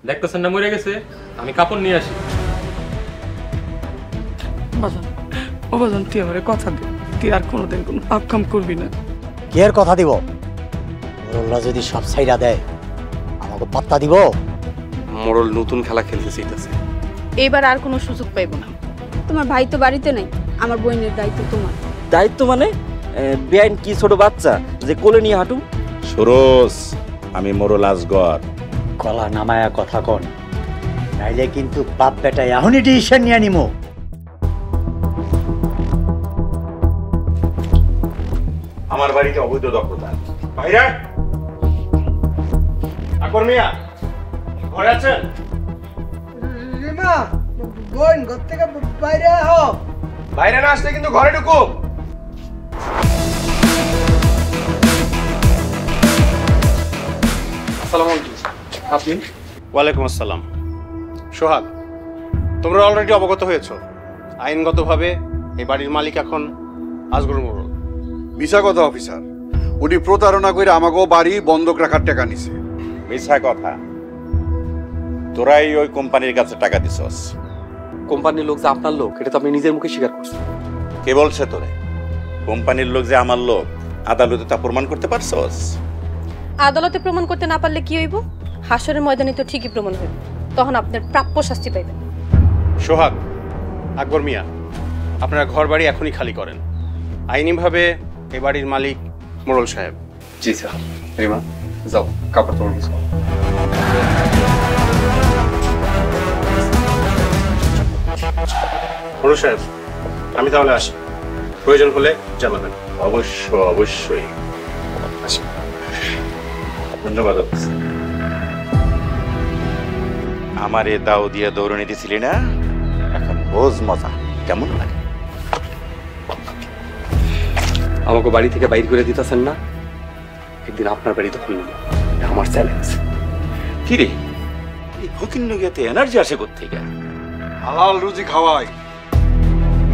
দেখতেছেন না মরে গেছে, আমি কাপড় নিয়ে আসি। বাজান, ও বাজান, তুই আমারে কথা দে, তুই আর কোনোদিন কোনো পাপ কাম করবি না। কে আর কথা দিব? মোরল্লা যদি সব ছাইরা দেয় আমাকে পাত্তা দিব? মোরল নতুন খেলা খেলতে চাইতেছে, এবার আর কোনো সুযোগ পাইব না। তোমার ভাই তো বাড়িতে নেই, আমার বোনের দায়িত্ব তোমার। দায়িত্ব মানে? বেআইন কি ছোট বাচ্চা যে কোলে নিয়ে হাঁটু? সুরজ, আমি মোরল আজগর। গলা নামায়া কথা কন, নাইলে কিন্তু বাপ বেটা এখনই ডিসিশন নিয়ে নিমো। আমার বাড়িতে অবৈধ দখলদার বাইরে। আকবর মিয়া ঘরে আছেন? রিমা, বোন ঘর থেকে বাইরে আহ। বাইরে না আসলে কিন্তু ঘরে ঢুকো। আসসালামু আলাইকুম। আপনি? ওয়ালাইকুম আসসালাম। সোহাগ, তোমরা অলরেডি অবগত হয়েছো, আইনগতভাবে এই বাড়ির মালিক এখন আজগর মোড়ল। মিছা কথা অফিসার, উনি প্রতারণা করে আমাকেও বাড়ি বন্ধক রাখার টাকা নিছে। মিছা কথা, তোরাই ওই কোম্পানির কাছে টাকা দিছস। কোম্পানির লোক যে আপনার লোক, এটা তো আপনি নিজের মুখে স্বীকার করছেন। কে বলছে তোরে? কোম্পানির লোক যে আমার লোক, আদালতে তা প্রমাণ করতে পারছস? আদালতে প্রমাণ করতে না পারলে কি হইব? হাসরের ময়দানে তো ঠিকই প্রমাণ হইব, তখন আপনার প্রাপ্য শাস্তি পাইবেন। সোহাগ, আকবর মিয়া, আপনারা ঘর বাড়ি এখনই খালি করেন। আইনিভাবে এই বাড়ির মালিক মোড়ল সাহেব। জি স্যার। রিমা, যাও কাপড় তোমরা বুঝো। মোড়ল সাহেব, আমি তাহলে আসি, প্রয়োজন হলে জানাবেন। অবশ্যই। আসি। ধন্যবাদ। আমার এ দাও দিয়ে দৌড়ে দিছিলি না, এখন বোঝ মজা কেমন লাগে। আমাকে বাড়ি থেকে বাইর করে দিতেছেন না, একদিন আপনার বাড়ি দখল নেব, আমার চ্যালেঞ্জ। কি রে, এই ফকির নগিয়াতে এনার্জি আসে কোত্থেকে? হালাল রুজি খাওয়াই,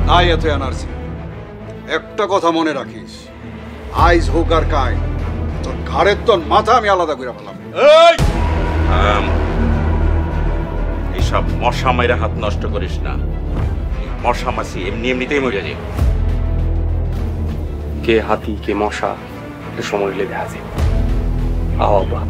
নাই এত এনার্জি। একটা কথা মনে রাখিস, আইজ হোক আর কাই, তোর ঘাড়ের তোর মাথা আমি আলাদা করে ফেলাম। এইসব মশা মাইরা হাত নষ্ট করিস না, মশা মাছি এমনিতেই মরে যায়। কে হাতি কে মশা, এটা সময় হলে দেখা যায়। আহ্বা,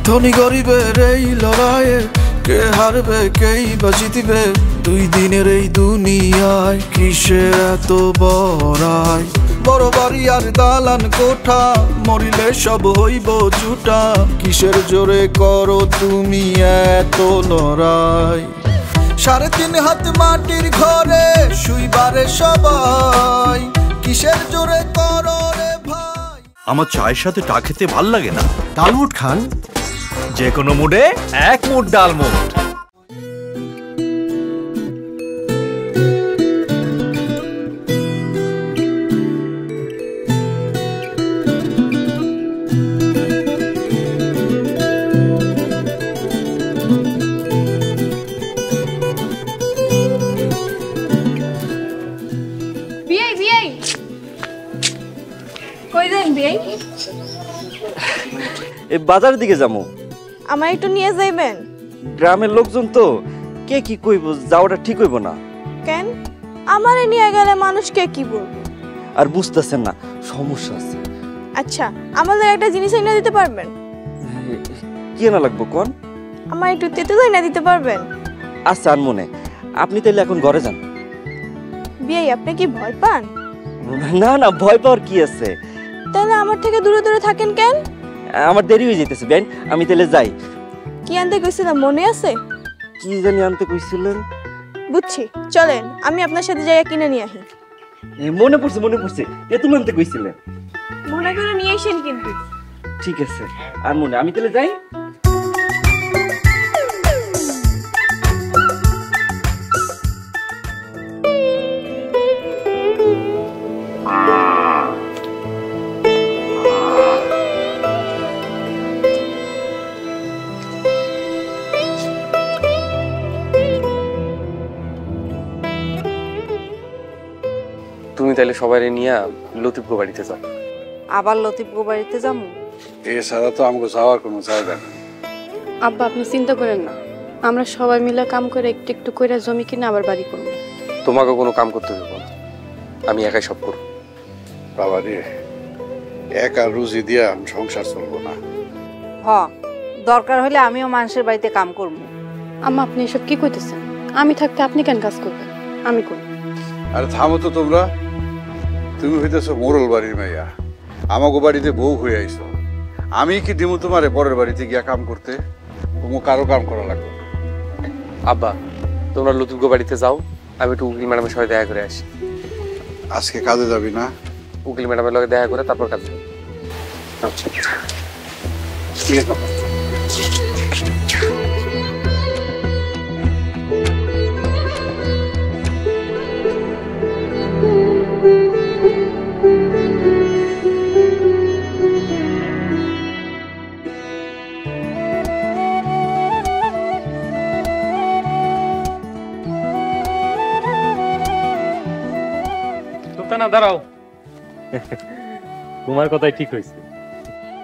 ধনী গরিবের এই লড়াইয়ে কে হারবে কেই বা জিতবে, দুই দিনের এই দুনিয়ায় কিসের এত বড়াই। বড় বাড়ি আর দালান কোঠা, মরিলে সব হইব জুটা, কিসের জোরে করো তুমি এত লড়াই। 3.5 হাত মাটির ঘরে শুইবারে সবাই, কিসের জোরে করো রে ভাই। আমার চায়ের সাথে টা খেতে ভাল লাগে না, ডালমুট খান। যে কোনো মুডে এক মুঠ ডালমুট। বাজারের দিকে যাবো। আমার একটু নিয়ে যাইবেন? গ্রামের লোকজন তো, কে কি কইব, যাওয়াটা ঠিক হইব না। কেন? আমারে নিয়ে গেলে মানুষকে কি বলবো? আর বুঝতেছেন না, সমস্যা আছে। আচ্ছা, আমাদের একটা জিনিস এনে দিতে পারবেন? কি না লাগবো কোন? আমার একটু তেঁতুল এনে দিতে পারবেন? আচ্ছা আনমনে, আপনি তাইলে এখন ঘরে যান। বিয়াই, আপনি কি ভয় পান? না না, ভয় পাওয়ার কি আছে। তাহলে আমার থেকে দূরে দূরে থাকেন কেন? আমার দেরি হয়ে যেতেছে বেন, আমি তাহলে যাই। কি আনতে কইছিলাম মনে আছে? কি জানি আনতে কইছিলেন। বুঝছি, চলেন আমি আপনার সাথে জায়গা কিনে নিয়ে আসি। মনে পড়ছে, তেঁতুল আনতে কইছিলেন। মনে করে নিয়ে আসেন কিন্তু। ঠিক আছে আনমনে, আমি তাহলে যাই। তাইলে সবাই নিয়ে লতিফ বাড়িতে যাও। আবার লতিফ বাড়িতে যাবো? এছাড়া তো আমাকে যাওয়ার কোনো জায়গা নেই। আব্বা আপনি চিন্তা করেন না, আমরা সবাই মিলে কাম করে একটু একটু করে জমি কিনে আবার বাড়ি করবো। তোমাকে কোনো কাম করতে দেবো না, আমি একাই সব করব। বাবা রে, একা রুজি দিয়ে সংসার চলবো না। হ, দরকার হলে আমিও মানুষের বাড়িতে কাম করবো। আম্মা আপনি এসব কি কইতেছেন? আমি থাকতে আপনি কেন কাজ করবেন? আমি করব। আরে থামো তো তোমরা, তুমি হইতেছো মোরল বাড়ির মেয়া, আমাকে বাড়িতে বউ হয়ে আইছো। আমি কি দিমু তোমারে পরের বাড়িতে গিয়া কাম করতে? তোমার কারো কাম করা লাগবে না। আব্বা তোমরা লতিফ বাড়িতে যাও, আমি একটু উকিল ম্যাডামের সাথে দেখা করে আসি। আজকে কাজে যাবি না? উকিল ম্যাডামের লগে দেখা করে তারপর কাজে যাবো। আচ্ছা ঠিক আছে। না দাঁড়াও, তোমার কথাই ঠিক হয়েছে।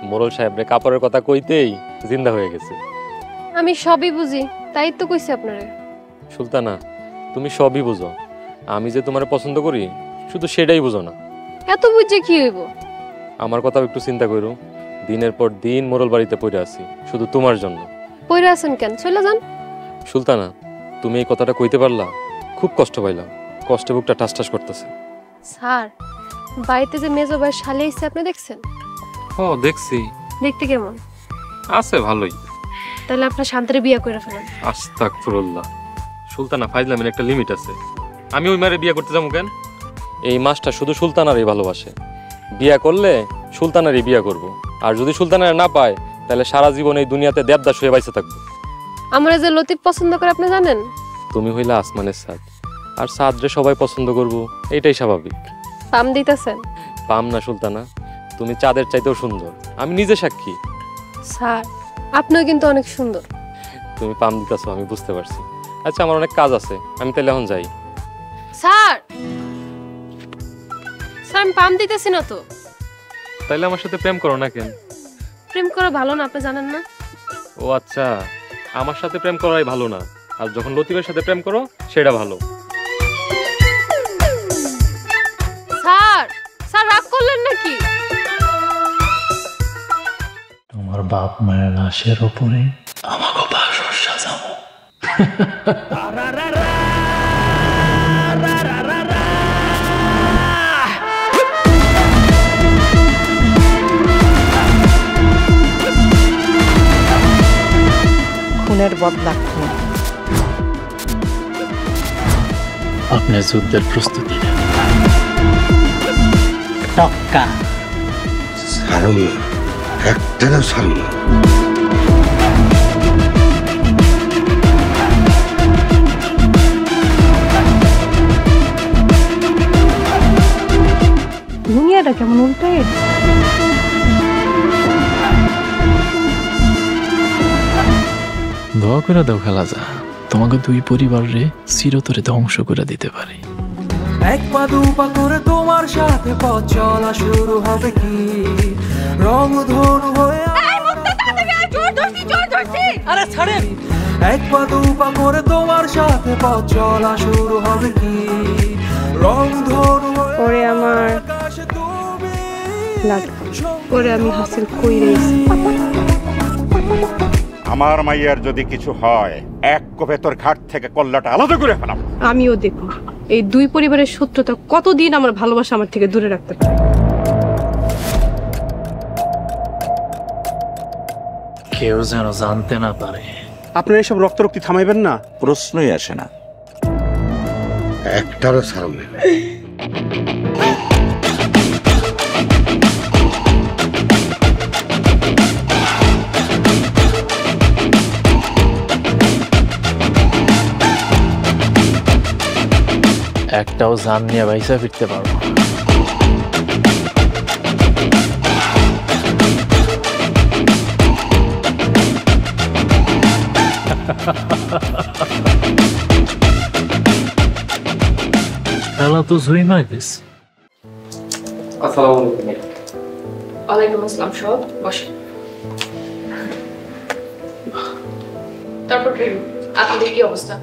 মোরল সাহেবরে কাপড়ের কথা কইতেই জিন্দা হয়ে গেছে। আমি সবই বুঝি, তাই তো কইছি আপনারে। সুলতানা তুমি সবই বুঝো, আমি যে তোমার পছন্দ করি শুধু সেটাই বুঝো না। এত বুঝে কি হইব? আমার কথাও একটু চিন্তা করো। দিনের পর দিন মোরল বাড়িতে পড়ে আছি শুধু তোমার জন্য। পড়ে আছেন কেন? চলে যান। সুলতানা তুমি এই কথাটা কইতে পারলা? খুব কষ্ট পাইলাম, কষ্টে বুকটা ঠাস ঠাস করতেছে। স্যার বাড়িতে যে মেজো ভাই শালি এসেছে আপনি দেখছেন? ও দেখছি। দেখতে কেমন আছে? ভালোই। তাহলে আপনার শান্তিরে বিয়ে করে ফেলেন। আস্তাগফিরুল্লাহ। সুলতানা ফাইজলামের একটা লিমিট আছে। আমি ওই মারে বিয়ে করতে যাবো কেন? এই মাসটা শুধু সুলতানারই ভালোবাসে। বিয়ে করলে সুলতানারই বিয়ে করব, আর যদি সুলতানার না পায় তাহলে সারা জীবন এই দুনিয়াতে দেবদাস হয়ে বাইসে থাকবো। আমরা যে লতিফ পছন্দ করে আপনি জানেন? তুমি হইলা আসমানের সাদ, আর সাদরে সবাই পছন্দ করবো, এটাই স্বাভাবিক। পাম দিতেছেন? পাম না সুলতানা, তুমি চাঁদের চাইতেও সুন্দর, আমি নিজে সাক্ষী। স্যার আপনিও কিন্তু অনেক সুন্দর। তুমি পাম দিতেছো আমি বুঝতে পারছি। আচ্ছা আমার অনেক কাজ আছে, আমি তাহলে এখন যাই। স্যার স্যার আমি পাম দিতেছি না তো। তাইলে আমার সাথে প্রেম করো না কেন? প্রেম করা ভালো না, আপনি জানেন না? ও আচ্ছা, আমার সাথে প্রেম করাই ভালো না, আর যখন লতিফের সাথে প্রেম করো সেটা ভালো। স্যার স্যার রাগ করলেন নাকি? তোমার বাপ মায়ের লাশের ওপরে আমাকে বাসর সাজাবো। খুনের বদলা খুন। আপনি যুদ্ধের প্রস্তুতি নেন। টক্কা ছাড়ুন, একটা না ছাড়ুন। দুনিয়াটা কেমন উল্টায়। দোয়া করে দাও খেলা যা, তোমাকে দুই পরিবারে চিরতরে ধ্বংস করে দিতে পারি। এক পা দু পা করে তোমার সাথে পথ চলা শুরু হবে কি রং ধনু হয়ে। আরে ছাড়েন। এক পা দু পা করে তোমার সাথে পথ চলা শুরু হবে কি রং ধনু পরে আমার লাগবে, পরে আমি হাসিল কইরেছি। আমার মাইয়ার যদি কিছু হয় এক কোপে তোর ঘাট থেকে কল্লাটা আলাদা করে ফেলাম। আমিও দেখব এই দুই পরিবারের শত্রুতা কতদিন আমার ভালোবাসা আমার থেকে দূরে রাখতে পারে। কেউ যেন জানতে না পারে। আপনারা এসব রক্তারক্তি থামাইবেন না? প্রশ্নই আসে না। একটারও ছাড়ুন। একটাও জান নিয়ে বাইসা ফিরতে পারবো। খেলা তো জুই মাই গেছে। আসসালামু আলাইকুম। ওয়ালাইকুম আসসালাম। সব বসে। তারপর আপনাদের কি অবস্থা?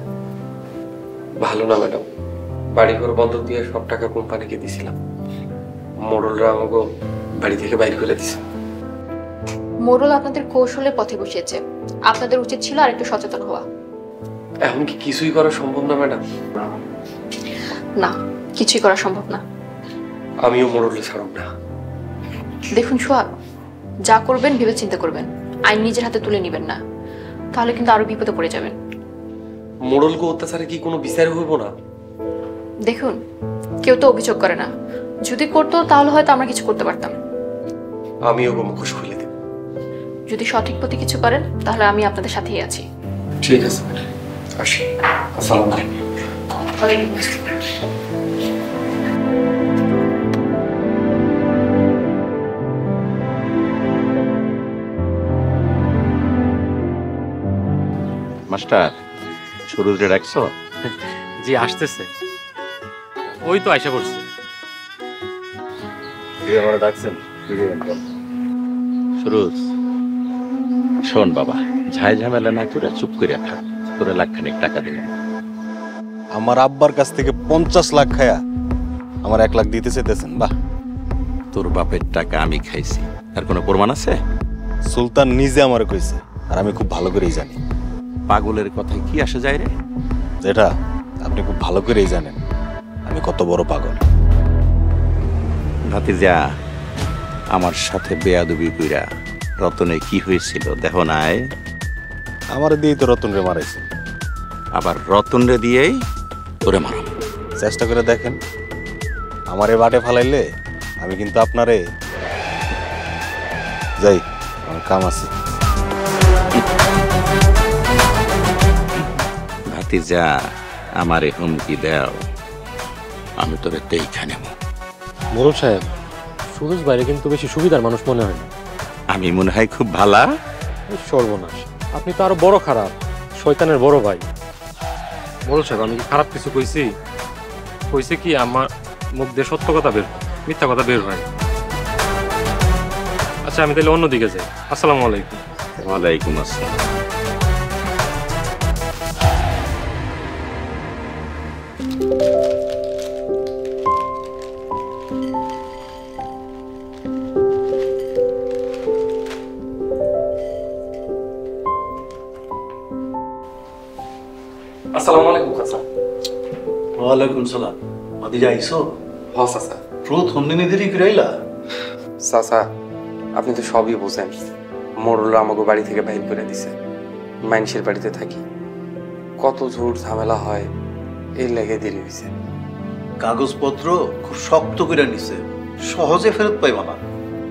ভালো না ম্যাডাম, বাড়িঘর বন্ধক দিয়ে সব টাকা কোম্পানিকে দিছিলাম। মোড়লরা আমাকে বাড়ি থেকে বাইর করে দিছে। মোড়ল আপনাদের কৌশলের পথে বসিয়েছে, আপনাদের উচিত ছিল আর একটু সচেতন হওয়া। এখন কি কিছুই করা সম্ভব না ম্যাডাম? না, কিছুই করা সম্ভব না। আমিও মোড়লে ছাড়ব না। দেখুন সোহাগ, যা করবেন ভেবে চিন্তা করবেন, আইন নিজের হাতে তুলে নেবেন না, তাহলে কিন্তু আরো বিপদে পড়ে যাবেন। মোড়লকে অত্যাচারে কি কোনো বিচার হইব না? দেখুন, কেউ তো অভিযোগ করে না, যদি করতো তাহলে হয়তো আমরা কিছু করতে পারতাম। আমিও মুখোশ খুলে দেব। যদি সঠিক পথে কিছু করেন তাহলে আমি আপনাদের সাথেই আছি। ঠিক আছে ম্যাডাম, আসি। আসসালামু আলাইকুম। ওয়ালাইকুম আসসালাম। মাস্টার, সুরুজরে ডাকছো? জি আসতেছে, ওই তো আশা করছি। সুরুজ, শোন বাবা, ঝাই ঝামেলা না করে চুপ করে থাক, তোরে লাখখানিক টাকা দিলাম। আমার আব্বার কাছ থেকে 50 লাখ খায়া আমার 1 লাখ দিতে চাইতেছেন? বাহ! তোর বাপের টাকা আমি খাইছি, আর কোনো প্রমাণ আছে? সুলতান নিজে আমারে কইছে, আর আমি খুব ভালো করেই জানি। পাগলের কথায় কি আসে যায় রে? যেটা আপনি খুব ভালো করেই জানেন আমি কত বড় পাগল। ভাতিজা, আমার সাথে বেয়াদবি কইরা রতনে কি হয়েছিল দেখো নাই? আমার দিয়েই তো রতন রে মারাইছে, আবার রতন রে দিয়েই তোরে মারাম। চেষ্টা করে দেখেন, আমারে বাটে ফালাইলে আমি কিন্তু আপনারে। যাই, আমার কাম আছে। ভাতিজা, আমারে হুমকি দাও, আমি তোরে তেইখা নেব। মোড়ল সাহেব, সুরজ বাইরে কিন্তু বেশি সুবিধার মানুষ মনে হয় না। আমি মনে হয় খুব ভালা। সর্বনাশ, আপনি তো আরো বড় খারাপ, শয়তানের বড় ভাই। মোড়ল সাহেব, আমি কি খারাপ কিছু কইছি? কইছে কি আমার মুখ দিয়ে সত্য কথা বের হয়, মিথ্যা কথা বের হয়। আচ্ছা, আমি তাহলে অন্যদিকে যাই। আসসালামু আলাইকুম। ওয়ালাইকুম আসসালাম। আসসালামু আলাইকুম চাচা। ওয়ালাইকুম সালাম। ভাতিজা আইছো? হ্যাঁ চাচা। প্রথম দিনে দেরি করে আইলা? চাচা, আপনি তো সবই বোঝেন। মোড়লরা আমাকে বাড়ি থেকে বাইর করে দিছে। মানুষের বাড়িতে থাকি, কত ঝুট ঝামেলা হয়, এই লেগে দেরি হয়েছে। কাগজপত্র খুব শক্ত করে নিছে, সহজে ফেরত পাইবা না।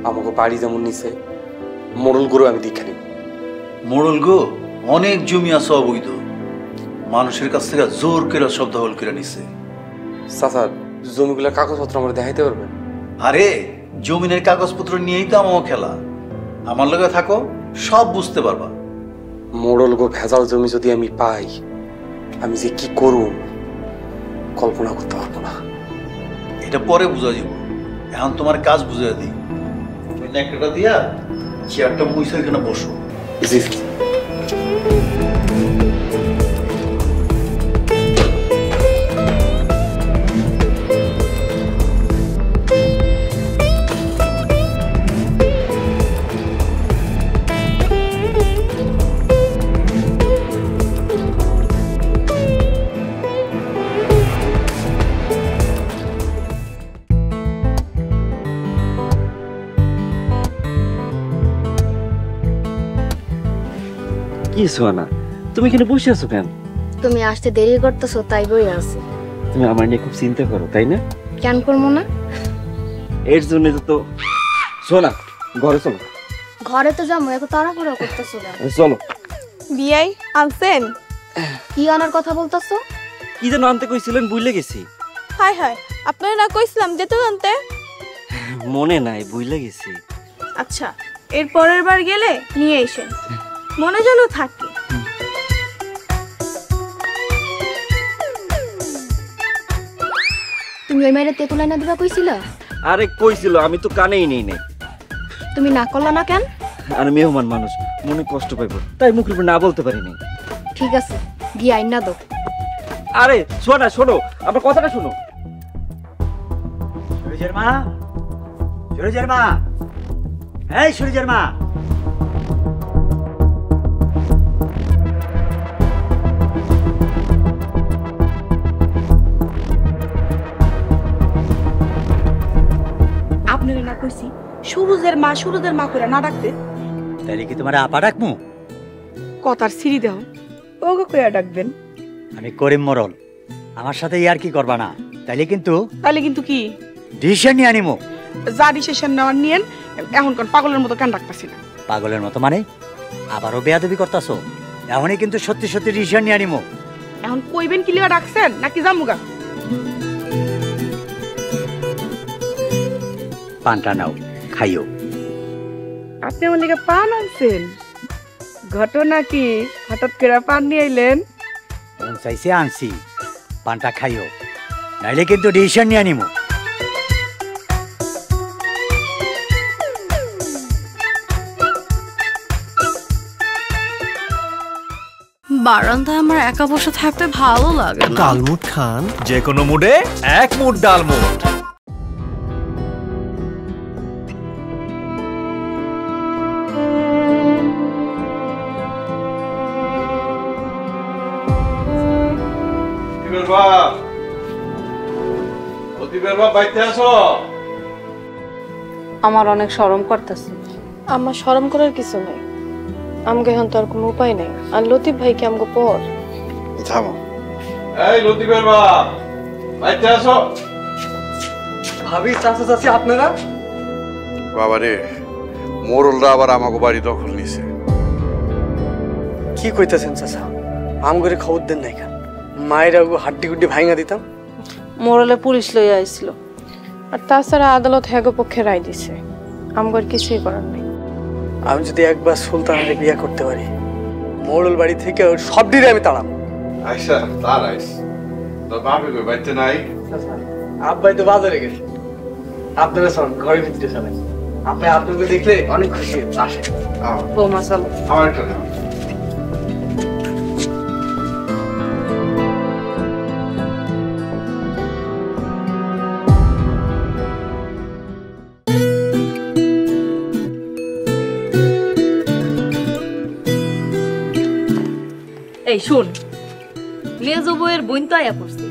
আমাকে বাড়ি যেমন নিছে, মোড়ল গরু আমি দীক্ষা নিব। মোড়ল গো, অনেক জমি আছে অবৈধ, মানুষের কাছ থেকে জোর করে সব দখল করে নিছে। চাচা, জমিগুলোর কাগজপত্র আমরা দেখাইতে পারবেন? আরে জমিনের কাগজপত্র নিয়েই তো আমার খেলা। আমার লগে থাকো, সব বুঝতে পারবা। মোড়ল গো ভেজাল জমি যদি আমি পাই, আমি যে কি করুম কল্পনা করতে পারবো না। এটা পরে বুঝা যাব, এখন তোমার কাজ বুঝিয়ে দিই। তুমি নেকড়াটা দিয়া চেয়ারটা মুইসা এখানে বসো। জি। কি সোনা, তুমি এখানে বসে আছো কেন? তুমি আসতে দেরি করতেছো তাই বই আছি। তুমি আমার নিয়ে খুব চিন্তা করো, তাই না? কেন করবো না? এর জন্য তো সোনা, ঘরে চলো। ঘরে তো যাবো, এত তাড়াহুড়ো করতেছো কেন? চলো। বিয়াই আনছেন? কি আনার কথা বলতেছো? কি যেন আনতে কইছিলেন, ভুলে গেছি। হাই হাই, আপনারা না কইছিলাম যেতে আনতে? মনে নাই, ভুলে গেছি। আচ্ছা, এর পরের বার গেলে নিয়ে এসেন, মনে যেন থাকে। তুমি ওই মেয়ের তেঁতুল আইনা দিবা কইছিলা? আরে কইছিল, আমি তো কানেই নেই নাই। তুমি না করলা না কেন? আর মেহমান মানুষ, মনে কষ্ট পাইব, তাই মুখের উপর না বলতে পারিনি। ঠিক আছে, গিয়ে আইন না দাও। আরে শোনা, শোনো আমার কথাটা শোনো। সুরজের মা, সুরজের মা, এই সুরজের মা। আপনারা না কইছি সুরজের মা করে না ডাকতে। তাইলে কি তোমার আপা ডাকমু? কথার সিঁড়ি দেও, ওগো কইয়া ডাকবেন। আমি করিম মরল, আমার সাথে ইয়ার কি করবা না, তাইলে কিন্তু কি ডিসিশন নিয়ে আনিমু। যা ডিসিশন নেওয়ার নিয়েন, এখন কোন পাগলের মতো কান ডাকতাছি না। পাগলের মতো মানে আবারও বেয়াদবি করতাছো? এখনই কিন্তু সত্যি সত্যি ডিসিশন নিয়ে আনিমু। এখন কইবেন কি লিয়া ডাকছেন নাকি জামুগা? পানটা নাও, খাইও। আপনি আমার লিগে পান আনছেন? ঘটনা কি হঠাৎ করে পান নিয়ে আইলেন? মন চাইছে আনছি, পানটা খাইও, নাইলে কিন্তু ডিসিশন নিয়ে আনিমু। বারান্দায় আমার একা বসে থাকতে ভালো লাগে না। ডালমুট খান, যে কোনো মুডে এক মুঠ ডালমুট। আমার অনেক শরম করতেছে। আমার শরম করার কিছু নাই, আমাকে এখন তো আর কোনো উপায় নেই। আর লতিফ ভাই কি আমাকে পর থামো। এই লতিফের বাপ, বাইতে আসো। ভাবি, চাচা চাচি আপনারা? বাবা রে, মোরলরা আবার আমাকে বাড়ি দখল নিছে। কি কইতেছেন চাচা? আমগরে খবর দেন নাই কেন? মায়ের হাড্ডি গুড্ডি ভাঙা দিতাম। মোরলে পুলিশ লইয়া আইছিল, আর তাছাড়া আদালত হেগো পক্ষে রায় দিছে। আমগর কিছুই করার নেই। আমি যদি একবার সুলতানকে বিয়ে করতে পারি, মোড়ল বাড়ি থেকে ওর সব ডিরে আমি তাড়াম। আচ্ছা, তার আইস তোর বাপে কই বাইতে নাই? আব্বাই তো বাজারে গেছে। আপনারা শোন, ঘরের ভিতরে চলেন। আপনি আপনাকে দেখলে অনেক খুশি আসে। ও মাসাল আমার একটা দাও। এই শুন, মেজো বউয়ের বোন তো আয়া পড়ছে,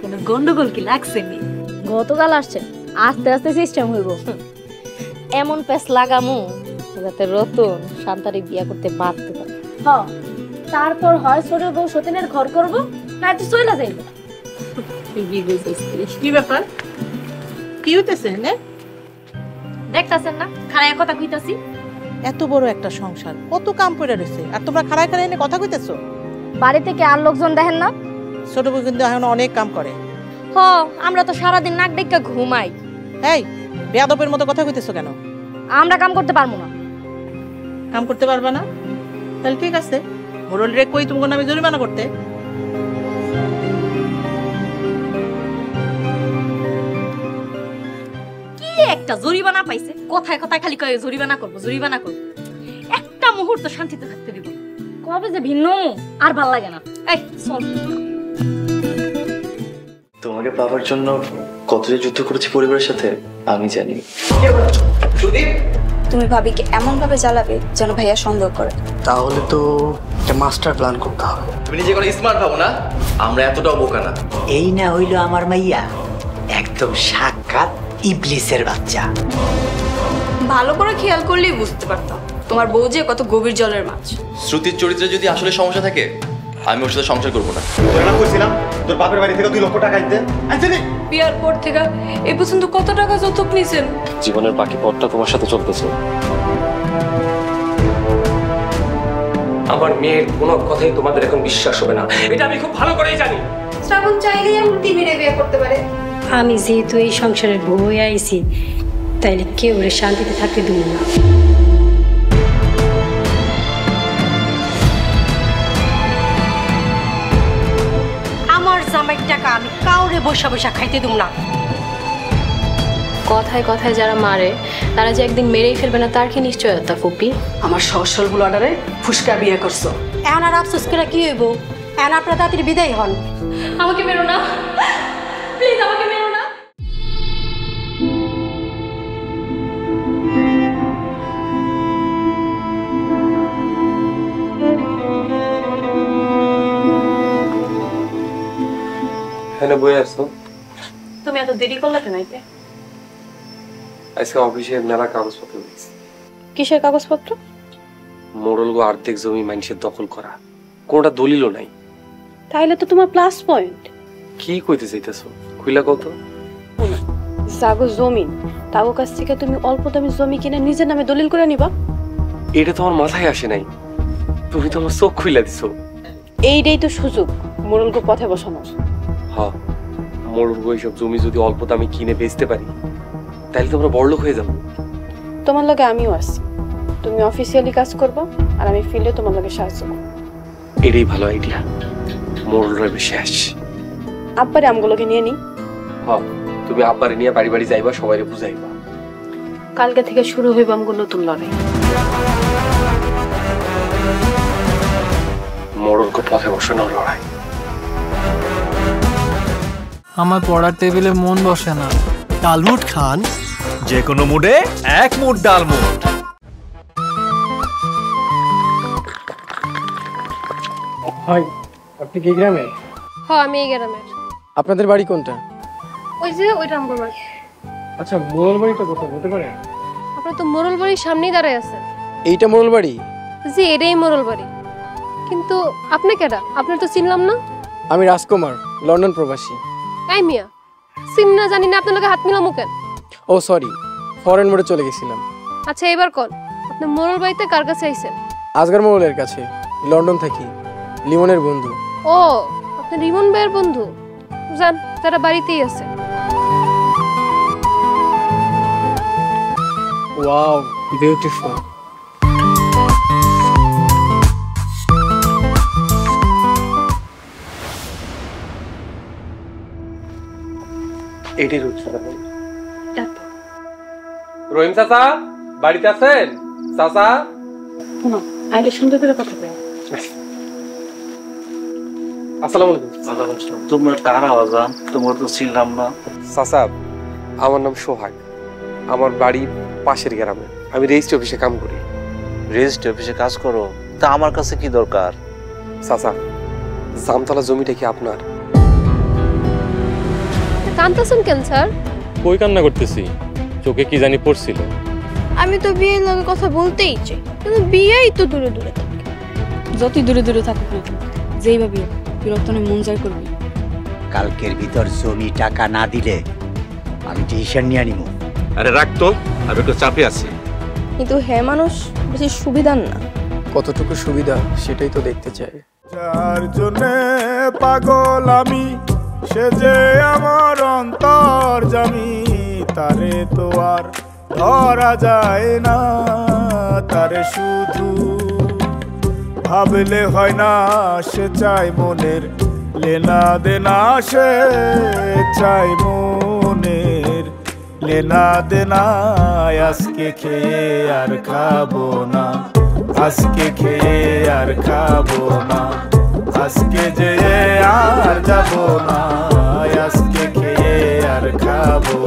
কোনো গন্ডগোল কি লাগছে নি? গতকাল আসছে, আস্তে আস্তে সিস্টেম হইব। এমন পেস লাগামু যাতে রতন শান্তারে বিয়া করতে বাধ্য করে। হ্যাঁ, তারপর হয় ছোট বউ সতীনের ঘর করব, না তো চইলা যাইব। কি ব্যাপার? কি হইতেছে না? দেখতাছেন না খারায় কথা কইতাছি? এত বড় একটা সংসার, কত কাম পড়ে রয়েছে, আর তোমরা খাড়ায় খাড়ায় এনে কথা কইতেছো? বাড়ি থেকে আর লোকজন দেখেন না? ছোট বউ কিন্তু এখন অনেক কাম করে। হ, আমরা তো সারাদিন নাক ডেকা ঘুমাই। এই বেয়াদবের মতো কথা কইতেছো কেন? আমরা কাম করতে পারবো না। কাম করতে পারবা না? তাহলে ঠিক আছে, মোরল রে কই তোমার নামে জরিমানা করতে। কি একটা জরিমানা পাইছে, কথায় কথায় খালি কয় জরিমানা করব জরিমানা করব। একটা মুহূর্ত শান্তিতে থাকতে দিব না। কবে যে ভিন্ন আর ভাল লাগে না। এই চল। তোমাকে পাওয়ার জন্য কতটা যুদ্ধ করেছি পরিবারের সাথে আমি জানি। তুমি ভাবিকে এমন ভাবে জ্বালাবে যেন ভাইয়া সন্দেহ করে। তাহলে তো একটা মাস্টার প্ল্যান করতে হবে। তুমি নিজে কোনো স্মার্ট ভাবো না, আমরা এতটাও বোকা না। এই না হইল আমার মাইয়া, একদম সাক্ষাৎ ইবলিসের বাচ্চা। ভালো করে খেয়াল করলেই বুঝতে পারতাম তোমার বউ যে কত গভীর জলের মাছ। শ্রুতির চরিত্রে যদি আসলে সমস্যা থাকে, আমি ওর সাথে সংসার করবো না। কইছিলাম তোর বাপের বাড়ি থেকে 2 লক্ষ টাকা দিতে আইছিলি। বিয়ার পর থেকে এই পর্যন্ত কত টাকা যৌতুক নিছেন? জীবনের বাকি পথটা তোমার সাথে চলতেছে। আমার মেয়ের কোনো কথাই তোমাদের এখন বিশ্বাস হবে না, এটা আমি খুব ভালো করেই জানি। শ্রাবণ চাইলেই এমন টিভিরে বিয়ে করতে পারে। আমি যেহেতু এই সংসারের বউ হয়ে আইছি, তাইলে কেউ শান্তিতে থাকতে দিব না। আমার জামাইয়ের টাকা আমি কাউরে বসা বসা খাইতে দিব না। কথায় কথায় যারা মারে তারা যে একদিন মেরেই ফেলবে না তার কি নিশ্চয়তা ফুপি? আমার সহসল ব্লাডারে ফুসকা বিয়ে করছো। এখন আর আফসোস করে কি হইব? এখন আপনারা তাড়াতাড়ি বিদায় হন। আমাকে মেরো না প্লিজ, আমাকে মেরো না। হ্যাঁ বই আসছো? তুমি এত দেরি করলে কেন? আজকে অফিসে মেলা কাগজপত্র দিয়েছি। কিসের কাগজপত্র? মোড়লগো আর্ধেক জমি মানুষের দখল করা, কোনটা দলিলও নাই। তাইলে তো তোমার প্লাস পয়েন্ট। কি কইতে চাইতেছো খুইলা কত? জাগো জমি, তাগো কাছ থেকে তুমি অল্প দামি জমি কিনে নিজের নামে দলিল করে নিবা? এটা তো আমার মাথায় আসে নাই, তুমি তো আমার চোখ খুইলা দিছো। এইটাই তো সুযোগ মোড়লগো পথে বসানোর। হ্যাঁ, মোড়লগো এইসব জমি যদি অল্প দামে কিনে বেচতে পারি তাহলে তো আমরা বড়লোক হয়ে যাবো। তোমার লগে আমিও আছি, তুমি অফিসিয়ালি কাজ করবা আর আমি ফিল্ডে তোমার লগে সাহায্য করব। এটাই ভালো আইডিয়া। মোড়লরা শেষ। আব্বারে আমগুলোকে নিয়ে নি। হ্যাঁ, তুমি আব্বারে নিয়ে বাড়ি বাড়ি যাইবা, সবাইকে বুঝাইবা। কালকে থেকে শুরু হইব আমগুলো নতুন লড়াই। মোড়লকে পথে বসানোর লড়াই। আমার পড়ার টেবিলে মন বসে না। ডালমুট খান, যে কোনো মুডে এক মুঠ ডালমুট। হাই, আপনি কি গ্রামে? হ্যাঁ, আমি এই গ্রামের। আপনাদের বাড়ি কোনটা? ওই যে ওইটা আমার বাড়ি। আচ্ছা, মোড়ল বাড়িটা কোথায় হতে পারে? আপনি তো মোড়ল বাড়ির সামনেই দাঁড়ায় আছেন। এইটা মোড়ল বাড়ি? জি, এটাই মোড়ল বাড়ি। কিন্তু আপনি কেডা? আপনার তো চিনলাম না। আমি রাজকুমার, লন্ডন প্রবাসী। এই মিয়া, চিন না জানি না আপনার লগে হাত মিলামু কেন? ও সরি, ফরেন মোড়ে চলে গেছিলাম। আচ্ছা, এবার কোন আপনি মোড়ল বাড়িতে কার কাছে আইছেন? আজগার মোড়লের কাছে, লন্ডন থাকি, লিমনের বন্ধু। ও, আপনি রিমন ভাইয়ের বন্ধু? জান, তারা বাড়িতেই আছে। Wow, beautiful. এটাই রুচি। রহিম চাচা বাড়িতে আছেন? চাচা আইলে সুন্দর করে কথা বলেন। আসসালামু আলাইকুম। তোমরা কার আওয়াজ? তোমার তো চিনলাম না। চাচা, আমার নাম সোহাগ, আমার বাড়ি পাশের গ্রামে। আমি রেজিস্ট্রি অফিসে কাম করি। রেজিস্ট্রি অফিসে কাজ করো? তা আমার কাছে কি দরকার? চাচা, জামতলা জমিটা কি আপনার? কান্তাছেন কেন স্যার? কই কান্না করতেছি, চোখে কি জানি পড়ছিল। আমি তো বিয়ের লগে কথা বলতেই চাই, কিন্তু বিয়েই তো দূরে দূরে থাকে। যতই দূরে দূরে থাকুক না কেন, যেইভাবে বিরক্তনে মন জয় করবি। কালকের ভিতর জমি টাকা না দিলে আমি ডিসিশন নিয়ে নিব। আরে রাখতো, আমি একটু চাপে আছি। কিন্তু হ্যাঁ, মানুষ বেশি সুবিধার না। কতটুকু সুবিধা সেটাই তো দেখতে চাই। যার জন্যে পাগল আমি, সে যে আমার অন্তর জামি, তারে তো আর ধরা যায় না। তারে শুধু ভাবলে হয় না, সে চাই মনের লেনা দেনা, সে চাই মনের লেনা দেনা। আজকে খেয়ে আর খাবো না, আজকে খেয়ে আর খাবো না, আজকে যে আর যাবো না, আজকে খেয়ে আর খাবো